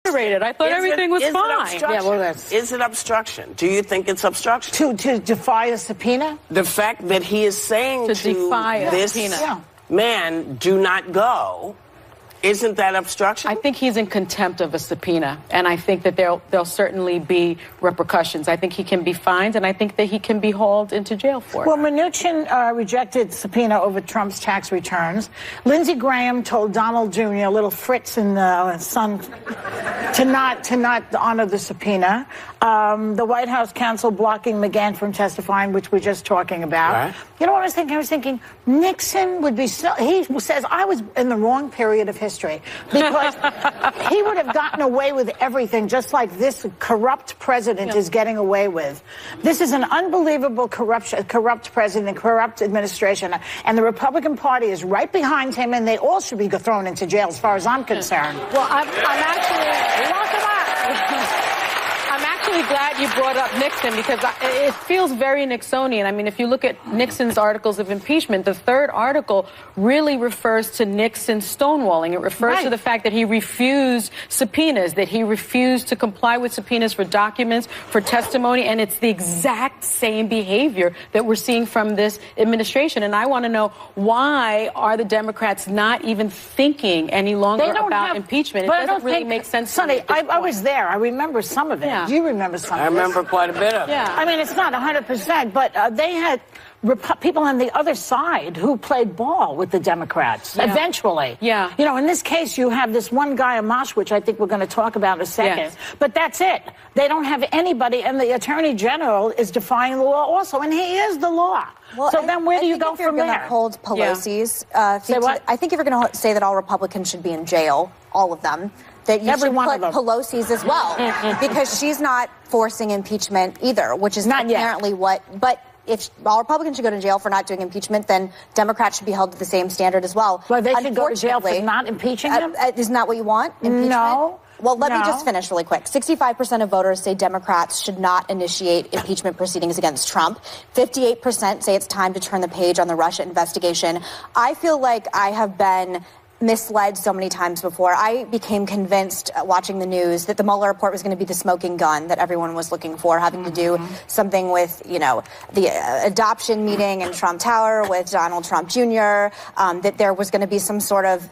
incarcerated. I thought everything was fine. Yeah, well, is it obstruction? Do you think it's obstruction? To defy a subpoena? The fact that he is saying to defy this man, do not go, isn't that obstruction? I think he's in contempt of a subpoena, and I think that there'll certainly be repercussions. I think he can be fined, and I think that he can be hauled into jail for it. Well, Mnuchin rejected subpoena over Trump's tax returns. Lindsey Graham told Donald Jr., little Fritz and son, to not honor the subpoena. The White House counsel blocking McGahn from testifying, which we're just talking about. Right. You know what I was thinking? I was thinking Nixon would be so, he says, I was in the wrong period of history because he would have gotten away with everything just like this corrupt president is getting away with. This is an unbelievable corrupt president, corrupt administration, and the Republican Party is right behind him, and they all should be thrown into jail as far as I'm concerned. Well, I'm actually... Lock him up! I'm actually glad you brought up Nixon because it feels very Nixonian. I mean, if you look at Nixon's articles of impeachment, the third article really refers to Nixon's stonewalling. It refers to the fact that he refused subpoenas, that he refused to comply with subpoenas for documents, for testimony, and it's the exact same behavior that we're seeing from this administration. And I want to know, why are the Democrats not even thinking any longer about impeachment? It doesn't really make sense. Sonny, I was there. I remember some of it. Yeah. Do you remember some of it? I remember quite a bit of it. Yeah. I mean, it's not 100%, but they had people on the other side who played ball with the Democrats, eventually. Yeah. You know, in this case, you have this one guy, Amash, which I think we're going to talk about in a second. Yes. But that's it. They don't have anybody, and the Attorney General is defying the law also, and he is the law. Well, so then where do you go from there? If you're going to hold Pelosi's, Say what? I think if you're going to say that all Republicans should be in jail, all of them, that you should put Pelosi's as well, because she's not forcing impeachment either, which is not apparently what. But if all Republicans should go to jail for not doing impeachment, then Democrats should be held to the same standard as well. Well, they should go to jail for not impeaching him? Isn't that what you want? Impeachment? No. Well, let me just finish really quick. 65% of voters say Democrats should not initiate impeachment proceedings against Trump. 58% say it's time to turn the page on the Russia investigation. I feel like I have been misled so many times before. I became convinced watching the news that the Mueller report was going to be the smoking gun that everyone was looking for, having to do something with, you know, the adoption meeting in Trump Tower with Donald Trump Jr., that there was going to be some sort of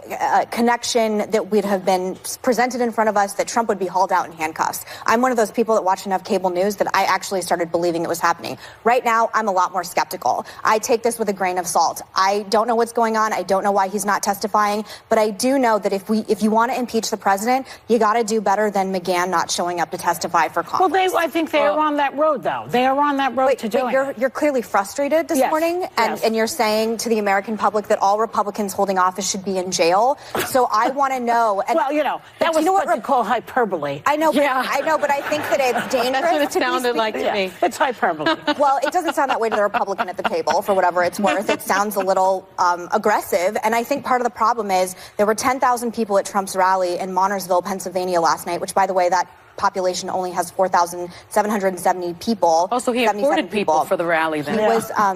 connection that would have been presented in front of us, that Trump would be hauled out in handcuffs. I'm one of those people that watch enough cable news that I actually started believing it was happening. Right now, I'm a lot more skeptical. I take this with a grain of salt. I don't know what's going on. I don't know why he's not testifying. But I do know that if you want to impeach the president, you got to do better than McGahn not showing up to testify for Congress. Well, I think they are on that road, though. They are on that road to doing it. You're clearly frustrated this morning, and you're saying to the American public that all Republicans holding office should be in jail. So I want to know. And well, you know, that was what you call hyperbole. I know, but I think that it's dangerous. That's what it sounded like to me. It's hyperbole. Well, it doesn't sound that way to the Republican at the table, for whatever it's worth. It sounds a little aggressive, and I think part of the problem is there were 10,000 people at Trump's rally in Montoursville, Pennsylvania last night, which, by the way, that population only has 4,770 people. Oh, so he imported people for the rally then. He was, How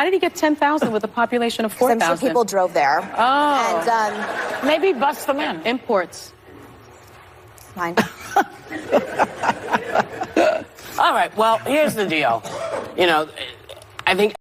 did he get 10,000 with a population of 4,000? I'm sure people drove there. Oh. And maybe bust them in. Imports. Fine. All right, well, here's the deal. You know, I think